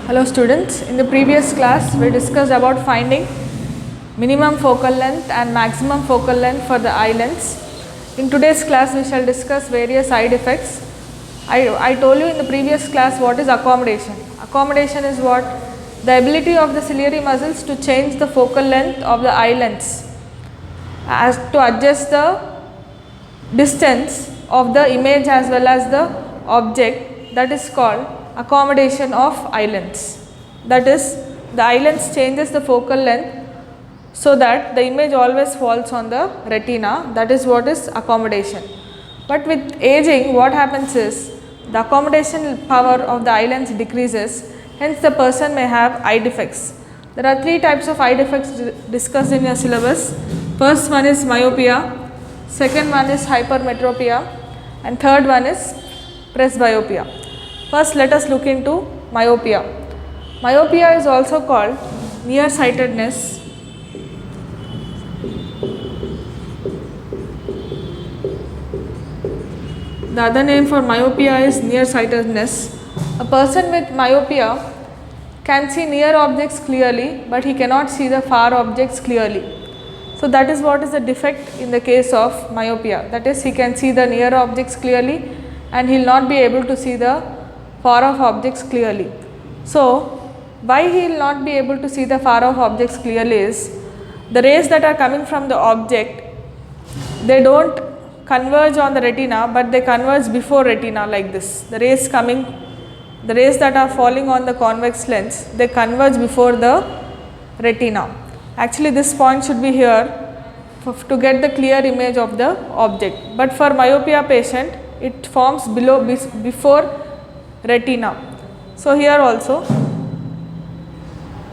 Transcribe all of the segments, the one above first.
Hello students, in the previous class we discussed about finding minimum focal length and maximum focal length for the eye lens. In today's class we shall discuss various eye defects. I told you in the previous class what is accommodation. Accommodation is what? The ability of the ciliary muscles to change the focal length of the eye lens as to adjust the distance of the image as well as the object, that is called accommodation of eye lens. That is, the eye lens changes the focal length so that the image always falls on the retina. That is what is accommodation. But with aging, what happens is the accommodation power of the eye lens decreases, hence the person may have eye defects. There are three types of eye defects discussed in your syllabus. First one is myopia, second one is hypermetropia, and third one is presbyopia. First, let us look into myopia. Myopia is also called nearsightedness. The other name for myopia is nearsightedness. A person with myopia can see near objects clearly, but he cannot see the far objects clearly. So that is what is the defect in the case of myopia. That is, he can see the near objects clearly and he will not be able to see the far off objects clearly. So why he will not be able to see the far off objects clearly is the rays that are coming from the object, they don't converge on the retina, but they converge before retina like this. The rays that are falling on the convex lens, they converge before the retina. Actually this point should be here to get the clear image of the object, but for myopia patient it forms before retina. So here also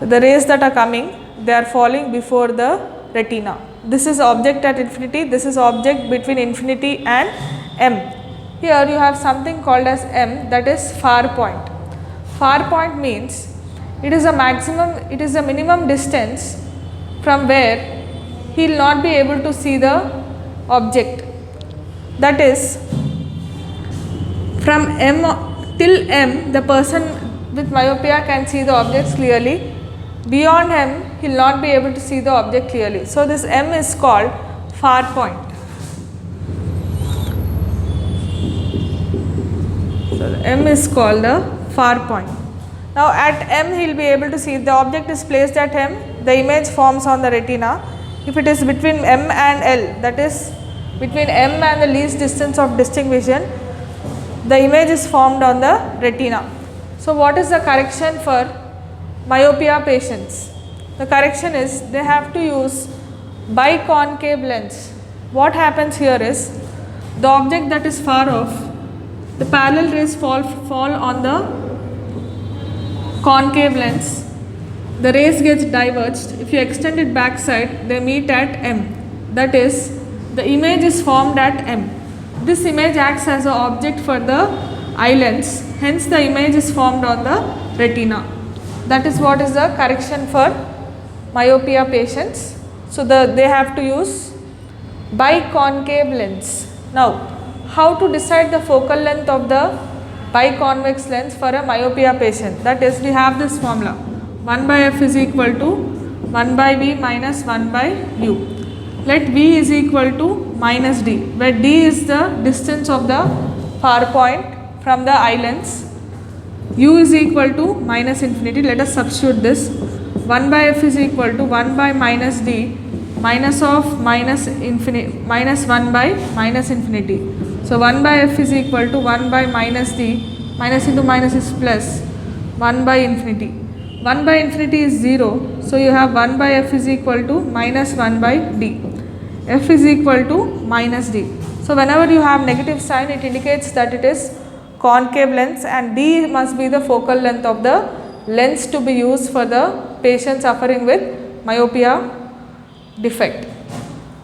the rays that are coming, they are falling before the retina. This is object at infinity, this is object between infinity and M. Here you have something called as M, that is far point. Far point means it is a minimum distance from where he will not be able to see the object. That is, from M till M, the person with myopia can see the objects clearly. Beyond M, he will not be able to see the object clearly. So this M is called far point. So M is called the far point. Now at M he will be able to see, if the object is placed at M, the image forms on the retina. If it is between M and L, that is between M and the least distance of distinct vision, the image is formed on the retina. So what is the correction for myopia patients? The correction is they have to use biconcave lens. What happens here is the object that is far off, the parallel rays fall on the concave lens. The rays gets diverged. If you extend it backside, they meet at M. That is, the image is formed at M. This image acts as an object for the eye lens, hence the image is formed on the retina. That is what is the correction for myopia patients. So they have to use biconcave lens. Now, how to decide the focal length of the biconvex lens for a myopia patient? That is, we have this formula, 1 by f is equal to 1 by v minus 1 by u. Let v is equal to minus d, where d is the distance of the far point from the eye lens. U is equal to minus infinity. Let us substitute this. 1 by f is equal to 1 by minus d minus of minus 1 by minus infinity. So 1 by f is equal to 1 by minus d, minus into minus is plus 1 by infinity. 1 by infinity is 0, so you have 1 by f is equal to minus 1 by d. F is equal to minus d. So whenever you have negative sign, it indicates that it is concave lens, and d must be the focal length of the lens to be used for the patient suffering with myopia defect.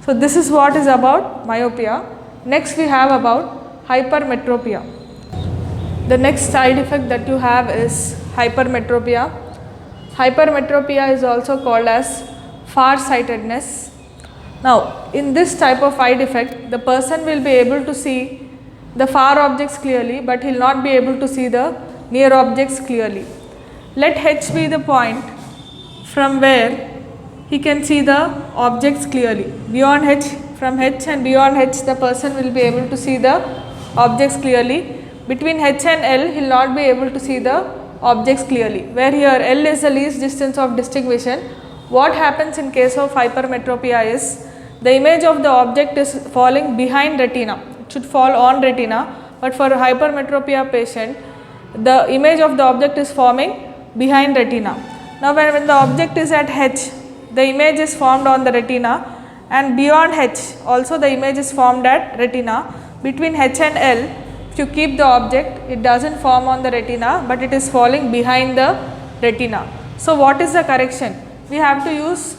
So this is what is about myopia. Next we have about hypermetropia. The next side effect that you have is hypermetropia. Hypermetropia is also called as farsightedness. Now in this type of eye defect, the person will be able to see the far objects clearly, but he will not be able to see the near objects clearly. Let H be the point from where he can see the objects clearly. Beyond H, from H and beyond H, the person will be able to see the objects clearly. Between H and L, he will not be able to see the objects clearly. Where here L is the least distance of distinction. What happens in case of hypermetropia is the image of the object is falling behind retina. It should fall on retina, but for a hypermetropia patient, the image of the object is forming behind retina. Now when the object is at H, the image is formed on the retina, and beyond H also the image is formed at retina. Between H and L, if you keep the object, it does not form on the retina, but it is falling behind the retina. So what is the correction? We have to use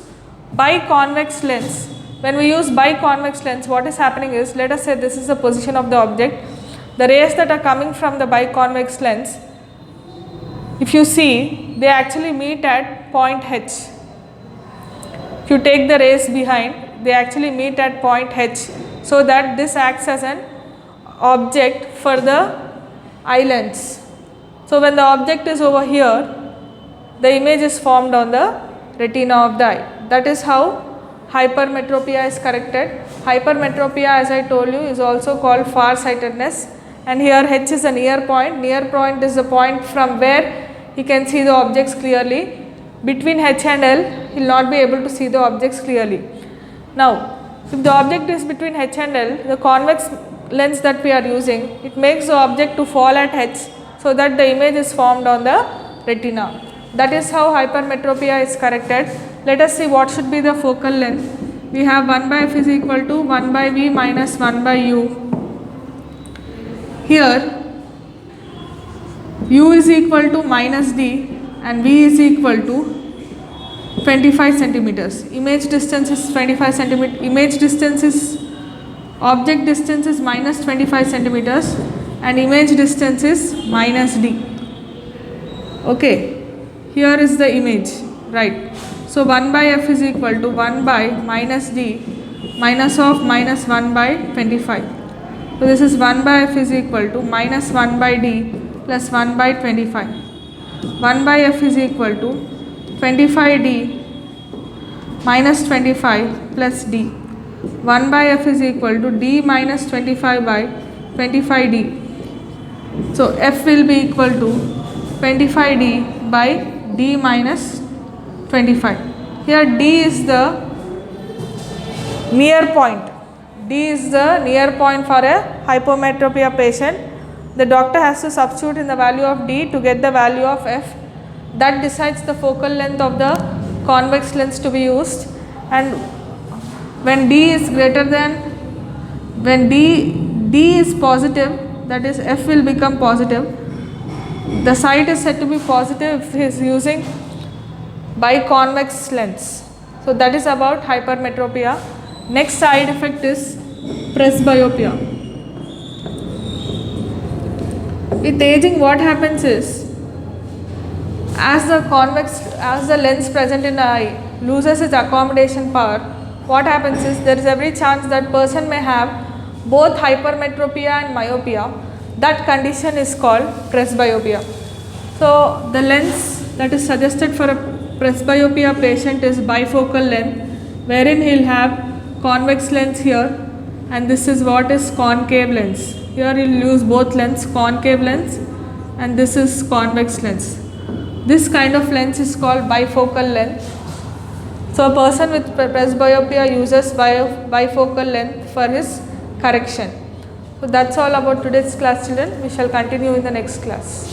biconvex lens. When we use biconvex lens, what is happening is, let us say this is the position of the object. The rays that are coming from the biconvex lens, if you see, they actually meet at point H. If you take the rays behind, they actually meet at point H, so that this acts as an object for the eye lens. So when the object is over here, the image is formed on the retina of the eye. That is how hypermetropia is corrected. Hypermetropia, as I told you, is also called farsightedness, and here H is a near point. Near point is the point from where he can see the objects clearly. Between H and L, he will not be able to see the objects clearly. Now, if the object is between H and L, the convex lens that we are using, it makes the object to fall at H, so that the image is formed on the retina. That is how hypermetropia is corrected. Let us see what should be the focal length. We have 1 by f is equal to 1 by v minus 1 by u. Here u is equal to minus d and v is equal to 25 centimeters. Image distance is 25 centimeters. Image distance is, object distance is minus 25 centimeters and image distance is minus d. Okay, here is the image, right? So 1 by f is equal to 1 by minus d minus of minus 1 by 25. So this is 1 by f is equal to minus 1 by d plus 1 by 25. 1 by f is equal to 25d minus 25 plus d. 1 by f is equal to d minus 25 by 25d. So f will be equal to 25d by d minus 25. Here d is the near point. D is the near point for a hypometropia patient. The doctor has to substitute in the value of d to get the value of f. That decides the focal length of the convex lens to be used. And when d is greater than, when d is positive, that is f will become positive. The sight is said to be positive if he is using biconvex lens. So that is about hypermetropia. Next side effect is presbyopia. With aging, what happens is, as the lens present in the eye loses its accommodation power, what happens is, there is every chance that person may have both hypermetropia and myopia. That condition is called presbyopia. So the lens that is suggested for a presbyopia patient is bifocal lens, wherein he will have convex lens here, and this is what is concave lens. Here you will use both lens, concave lens, and this is convex lens. This kind of lens is called bifocal lens. So a person with presbyopia uses bifocal lens for his correction. So that's all about today's class, children. We shall continue in the next class.